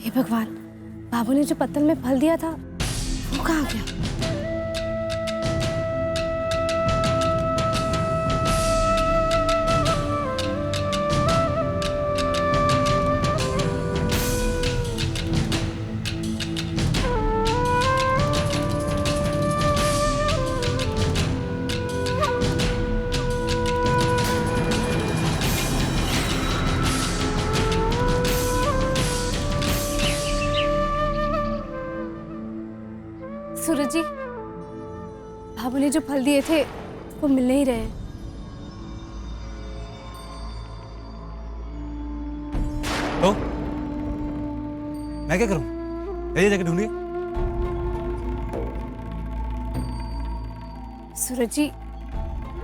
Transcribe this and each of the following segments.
हे भगवान, बाबू ने जो पत्तल में फल दिया था वो कहाँ गया? सूरज जी, बाबू ने जो फल दिए थे वो मिल नहीं रहे हैं। तो मैं क्या करूं? जाइए जाके ढूंढिए। सूरज जी,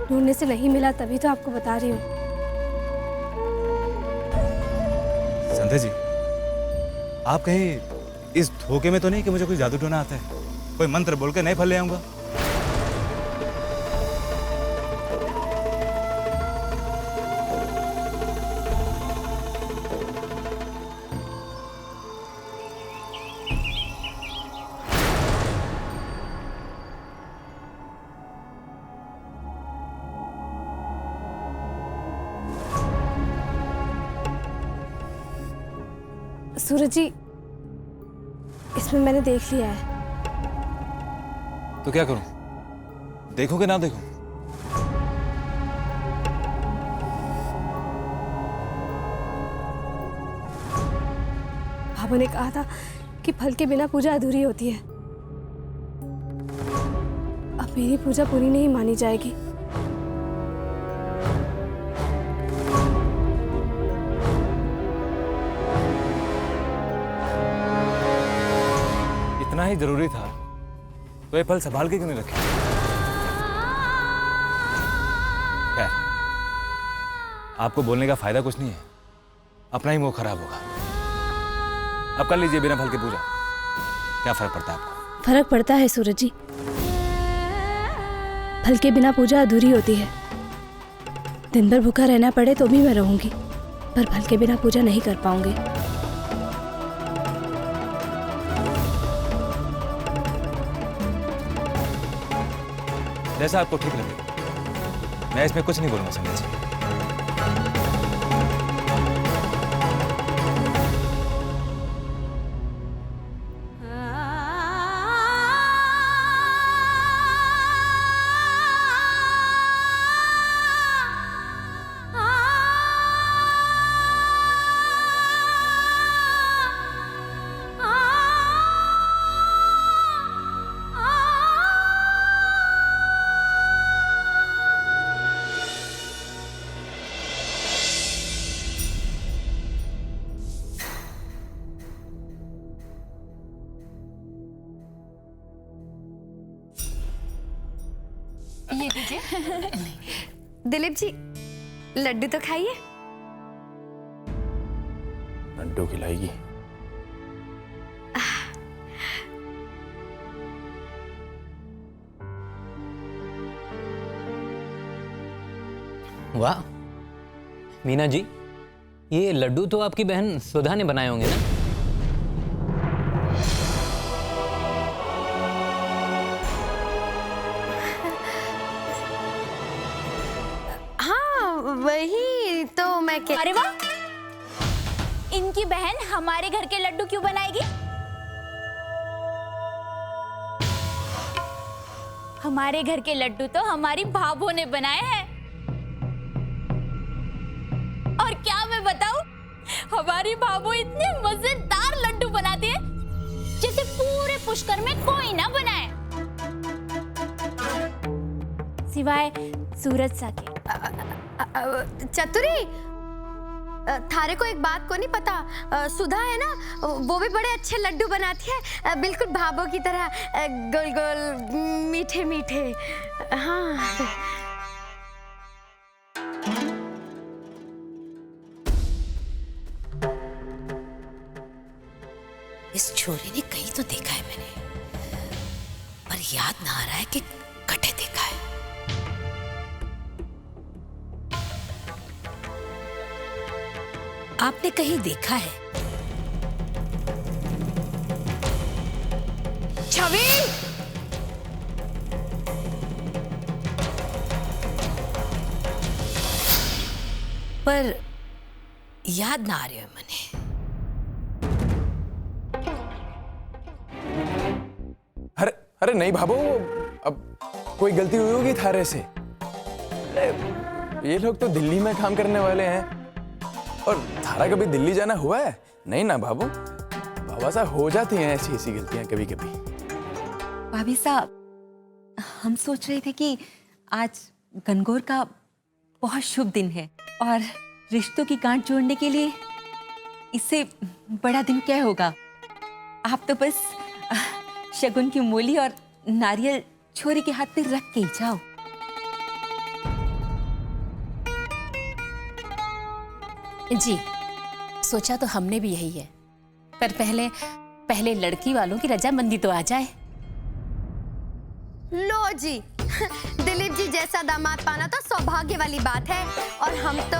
ढूंढने से नहीं मिला तभी तो आपको बता रही हूँ। संध्या जी, आप कहीं इस धोखे में तो नहीं कि मुझे कोई जादू टोना आता है, कोई मंत्र बोल के नए फल ले आऊंगा? सूरज जी, इसमें मैंने देख लिया है। तो क्या करूं? देखूं कि ना देखूं? बाबू ने कहा था कि फल के बिना पूजा अधूरी होती है। अब मेरी पूजा पूरी नहीं मानी जाएगी। इतना ही जरूरी था तो ये फल संभाल के क्यों नहीं रखे? खैर, आपको बोलने का फायदा कुछ नहीं है, अपना ही मुंह खराब होगा। अब कर लीजिए बिना फल के पूजा, क्या फर्क पड़ता है आपको? फर्क पड़ता है सूरज जी, फल के बिना पूजा अधूरी होती है। दिन भर भूखा रहना पड़े तो भी मैं रहूंगी, पर फल के बिना पूजा नहीं कर पाऊंगी। जैसा आपको ठीक लगे, मैं इसमें कुछ नहीं बोलूंगा संध्या जी। ये लीजिए। दिलीप जी, लड्डू तो खाइए। लड्डू खिलाएगी? वाह मीना जी, ये लड्डू तो आपकी बहन सुधा ने बनाए होंगे ना? हाँ, वही तो मैं कह। अरे वाह, इनकी बहन हमारे घर के लड्डू क्यों बनाएगी? हमारे घर के लड्डू तो हमारी भाभो ने बनाए हैं। और क्या मैं बताऊं, हमारी भाभो इतने मजेदार लड्डू बनाती है जैसे पूरे पुष्कर में कोई ना बनाए, सिवाय सूरज सा के। चतुरी, थारे को एक बात को नहीं पता, सुधा है ना, वो भी बड़े अच्छे लड्डू बनाती है, बिल्कुल भाभो की तरह, गोल गोल मीठे मीठे। हाँ, इस छोरी ने कहीं तो देखा है मैंने, पर याद ना आ रहा है कि कटे देखा है। आपने कहीं देखा है? छवि, पर याद ना आ रही है मने। अरे अरे नहीं भाभो, अब कोई गलती हुई होगी थारे से। अरे ये लोग तो दिल्ली में काम करने वाले हैं, और थारा कभी दिल्ली जाना हुआ है? नहीं ना भाभो, बाबा साहब हो जाती हैं ऐसी ऐसी गलतियां कभी कभी। भाभी साहब, हम सोच रहे थे कि आज गनगौर का बहुत शुभ दिन है और रिश्तों की गांठ जोड़ने के लिए इससे बड़ा दिन क्या होगा। आप तो बस शगुन की मूली और नारियल छोरे के हाथ पे रख के ही जाओ। जी, सोचा तो हमने भी यही है, पर पहले लड़की वालों की रजामंदी तो आ जाए। लो जी, दिलीप जी जैसा दामाद पाना तो सौभाग्य वाली बात है, और हम तो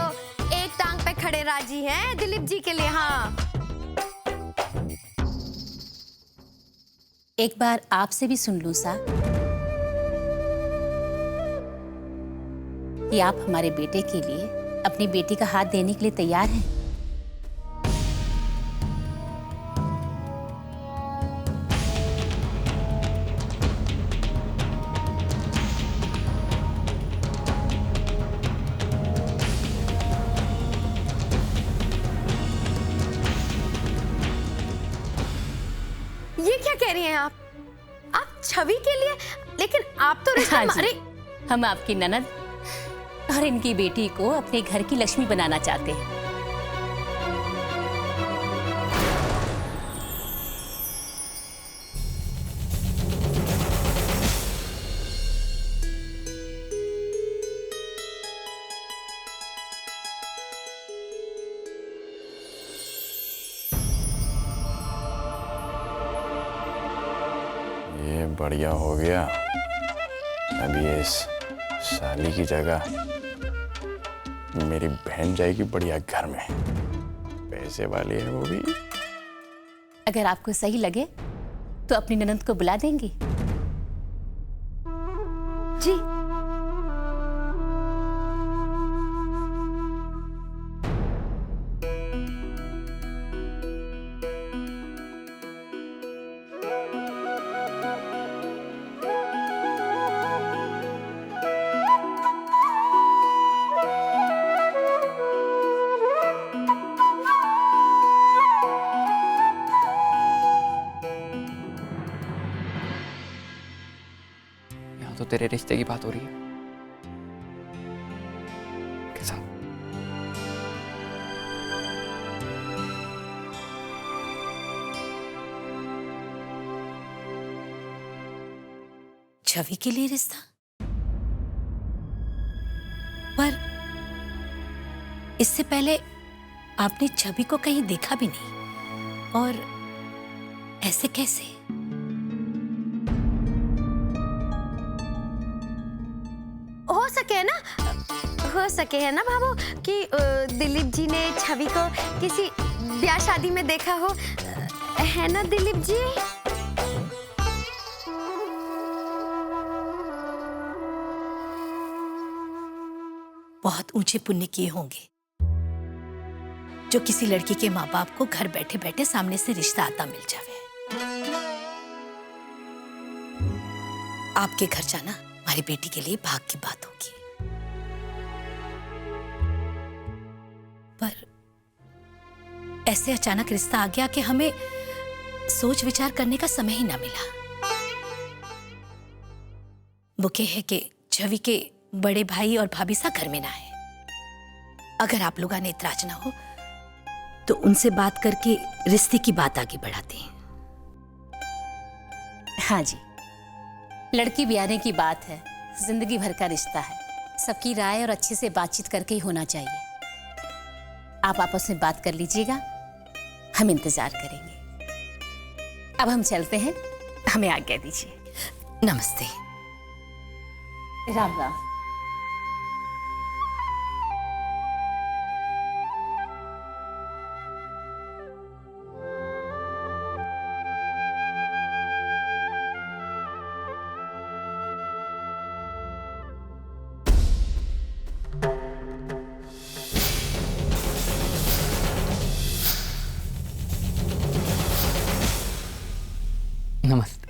एक टांग पे खड़े राजी हैं दिलीप जी के लिए। हाँ, एक बार आपसे भी सुन लूं सा कि आप हमारे बेटे के लिए अपनी बेटी का हाथ देने के लिए तैयार हैं। ये क्या कह रही हैं आप? आप छवि के लिए? लेकिन आप तो रिश्ता हाँ जी, अरे हम आपकी ननद और इनकी बेटी को अपने घर की लक्ष्मी बनाना चाहते हैं। ये बढ़िया हो गया। अभी ये इस साली की जगह मेरी बहन जाएगी बढ़िया घर में, पैसे वाली है वो भी। अगर आपको सही लगे तो अपनी ननद को बुला देंगी। जी, यहाँ तो तेरे रिश्ते की बात हो रही है। कैसा? छवि के लिए रिश्ता? पर इससे पहले आपने छवि को कहीं देखा भी नहीं, और ऐसे कैसे? हो सके है ना भाभो कि दिलीप जी ने छवि को किसी ब्याह शादी में देखा हो, है ना दिलीप जी? बहुत ऊंचे पुण्य किए होंगे जो किसी लड़की के माँ बाप को घर बैठे बैठे सामने से रिश्ता आता मिल जावे। आपके घर जाना हमारी बेटी के लिए भाग्य की बात होगी, पर ऐसे अचानक रिश्ता आ गया कि हमें सोच विचार करने का समय ही ना मिला। वो कहे है कि छवि के बड़े भाई और भाभी सा घर में ना है। अगर आप लोगों ने इतराज ना हो तो उनसे बात करके रिश्ते की बात आगे बढ़ाते हैं। हाँ जी, लड़की ब्याहने की बात है, जिंदगी भर का रिश्ता है, सबकी राय और अच्छे से बातचीत करके ही होना चाहिए। आप आपस में बात कर लीजिएगा, हम इंतजार करेंगे। अब हम चलते हैं, हमें आज्ञा दीजिए। नमस्ते। राम राम। नमस्ते।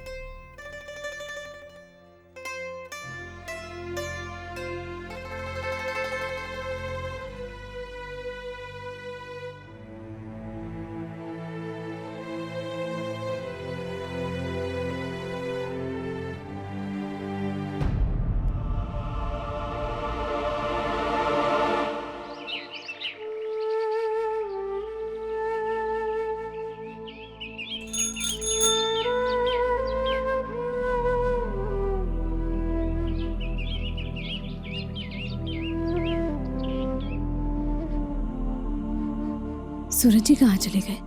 सूरज जी कहाँ चले गए?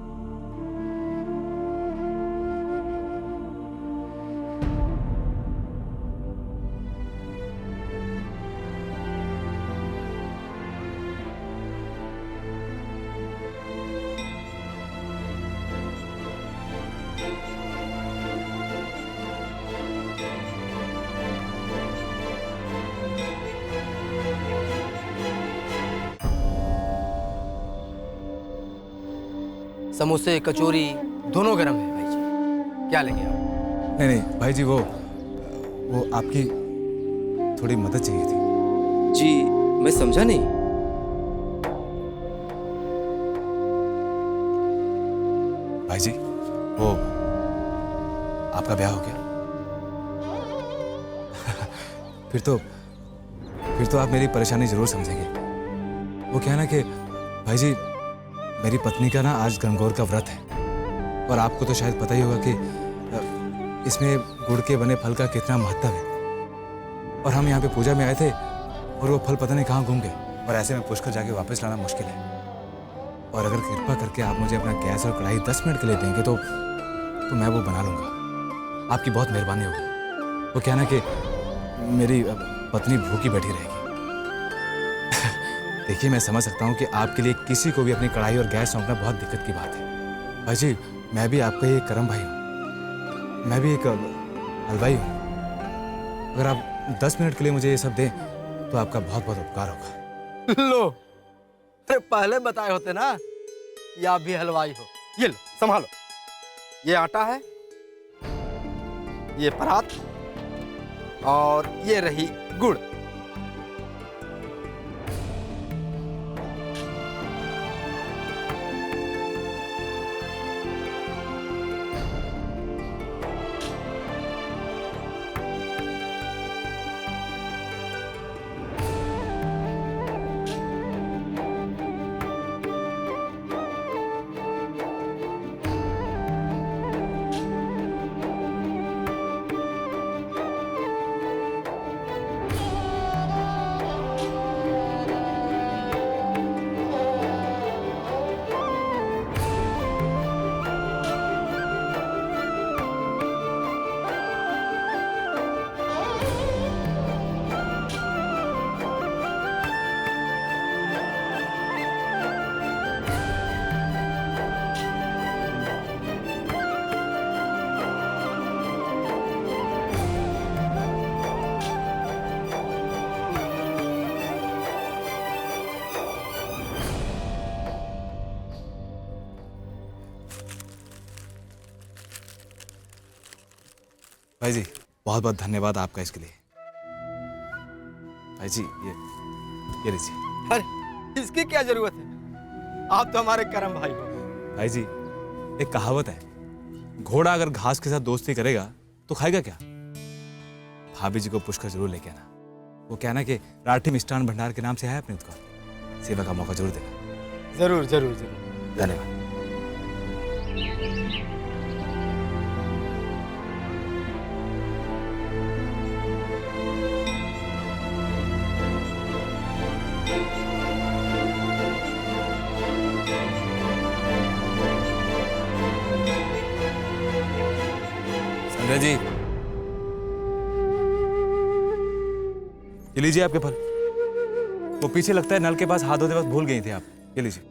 समोसे कचौरी दोनों गरम है भाई जी, क्या लेंगे आप? नहीं नहीं भाई जी, वो आपकी थोड़ी मदद चाहिए थी। जी मैं समझा नहीं। भाई जी, वो आपका ब्याह हो गया? फिर तो आप मेरी परेशानी जरूर समझेंगे। वो क्या है ना कि भाई जी, मेरी पत्नी का ना आज गणगौर का व्रत है और आपको तो शायद पता ही होगा कि इसमें गुड़ के बने फल का कितना महत्व है। और हम यहाँ पे पूजा में आए थे और वो फल पता नहीं कहाँ घूम गए और ऐसे में पुष्कर जाके वापस लाना मुश्किल है। और अगर कृपा करके आप मुझे अपना गैस और कढ़ाई 10 मिनट के लिए देंगे तो मैं वो बना लूँगा। आपकी बहुत मेहरबानी होगी। वो क्या ना कि मेरी पत्नी भूखी बैठी रहेगी। देखिए, मैं समझ सकता हूँ कि आपके लिए किसी को भी अपनी कढ़ाई और गैस सौंपना बहुत दिक्कत की बात है। भाई जी, मैं भी आपका एक करम भाई हूँ, मैं भी एक हलवाई हूँ। अगर आप 10 मिनट के लिए मुझे ये सब दें तो आपका बहुत बहुत उपकार होगा। लो, अरे पहले बताए होते ना कि आप भी हलवाई हो। ये लो, संभालो। ये आटा है, ये परात और ये रही गुड़। भाई जी, बहुत बहुत धन्यवाद आपका इसके लिए। भाई जी, ये लीजिए। अरे इसकी क्या जरूरत है, आप तो हमारे करम भाई हो। भाई जी, एक कहावत है, घोड़ा अगर घास के साथ दोस्ती करेगा तो खाएगा क्या। भाभी जी को पुष्कर जरूर लेके आना। वो क्या ना कि राठी मिष्ठान भंडार के नाम से है अपने उत्तर, सेवा का मौका जरूर देना। जरूर जरूर जरूर। धन्यवाद। संजय जी, ये लीजिए आपके फल। वो पीछे लगता है नल के पास हाथ धोते वक्त भूल गई थे आप। ये लीजिए।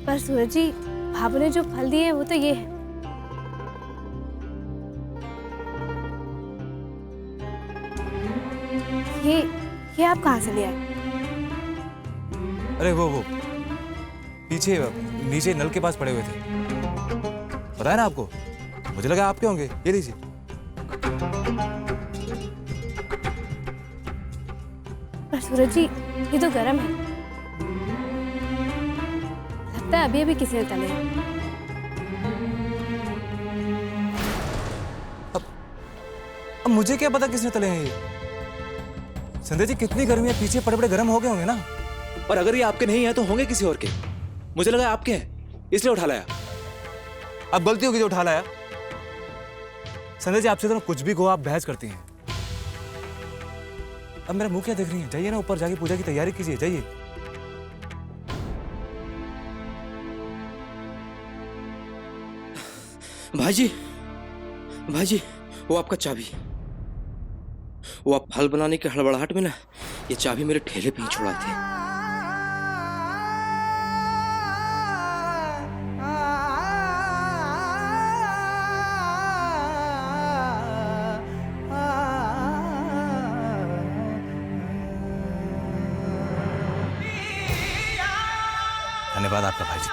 पर सूरज जी, भाभू ने जो फल दिए वो तो ये है। ये आप कहाँ से ले आए? अरे वो पीछे नीचे नल के पास पड़े हुए थे, पता है ना आपको। मुझे लगा आपके होंगे, ये लीजिए। पर सूरज जी ये तो गर्म है, लगता है अभी अभी किसी ने तले हैं। अब मुझे क्या पता किसने तले हैं ये? संध्या जी कितनी गर्मी है, पीछे पड़े पड़े गर्म हो गए होंगे ना। और अगर ये आपके नहीं है तो होंगे किसी और के। मुझे लगा आपके हैं इसलिए उठा लाया। अब गलती होगी जो उठा लाया। संध्या जी आपसे तो कुछ भी कहो आप बहस करती हैं। अब मेरा मुंह क्या देख रही हैं? जाइए ना ऊपर जाके पूजा की तैयारी कीजिए, जाइए। भाईजी, भाईजी, वो आपका चाबी। वो आप फल बनाने के हड़बड़ाहट में ना ये चाबी मेरे ठेले पे ही छोड़ा थे। धन्यवाद आपका भाई जी।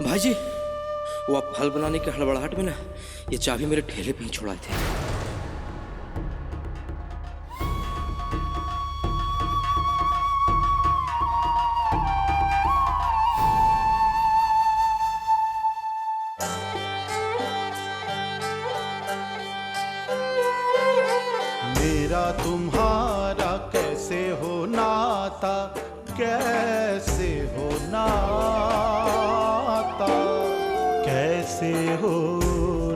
भाईजी, वो आप फल बनाने के हड़बड़ाहट में ना ये चाबी मेरे ठेले पे ही छोड़ा थे। मेरा तुम्हारा कैसे हो नाता, कैसे हो नाता, कैसे हो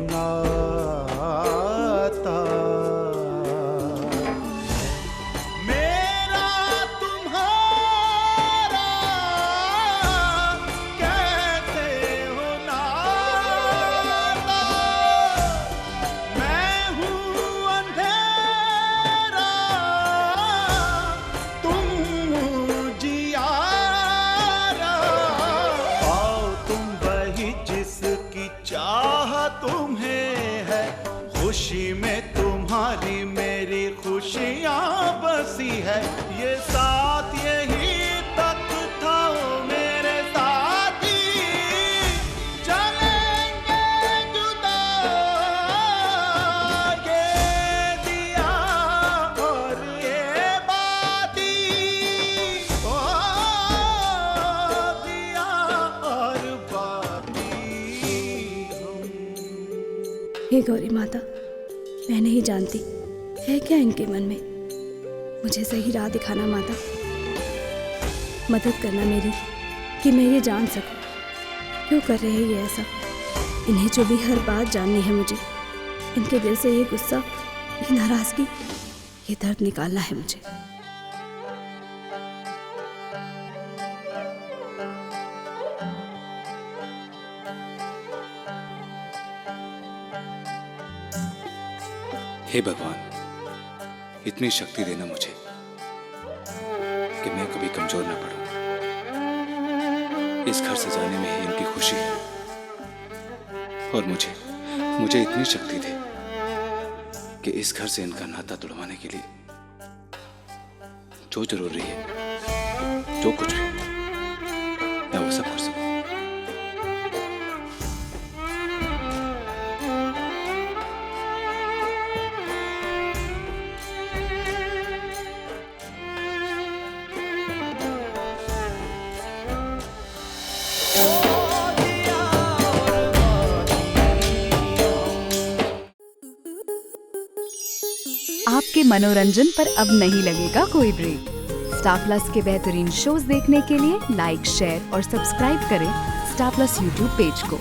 नाता। मेरा तुम्हारा कैसे हो नाता, मैं हूँ अंधेरा तुम जियारा, पाओ तुम वही जिसकी चाह तुम्हें है, खुशी में तुम्हारी मेरी खुशियाँ बसी है, ये साथ यही तक था मेरे साथी, चलेंगे जुदा ये दिया और ये बाती, ओ दिया और बाती। हे गौरी माता, मैं नहीं जानती है क्या इनके मन में, मुझे सही राह दिखाना माता, मदद करना मेरी कि मैं ये जान सकूं क्यों कर रहे हैं ये ऐसा। इन्हें जो भी हर बात जाननी है मुझे, इनके दिल से ये गुस्सा, ये नाराजगी, ये दर्द निकालना है मुझे। हे भगवान, इतनी शक्ति देना मुझे कि मैं कभी कमजोर ना पड़ूं। इस घर से जाने में ही इनकी खुशी है और मुझे इतनी शक्ति दे कि इस घर से इनका नाता तोड़वाने के लिए जो जरूरी है, जो कुछ भी, मैं वो सब कर सकूं। आपके मनोरंजन पर अब नहीं लगेगा कोई ब्रेक। स्टार प्लस के बेहतरीन शोज देखने के लिए लाइक, शेयर और सब्सक्राइब करें स्टार प्लस यूट्यूब पेज को।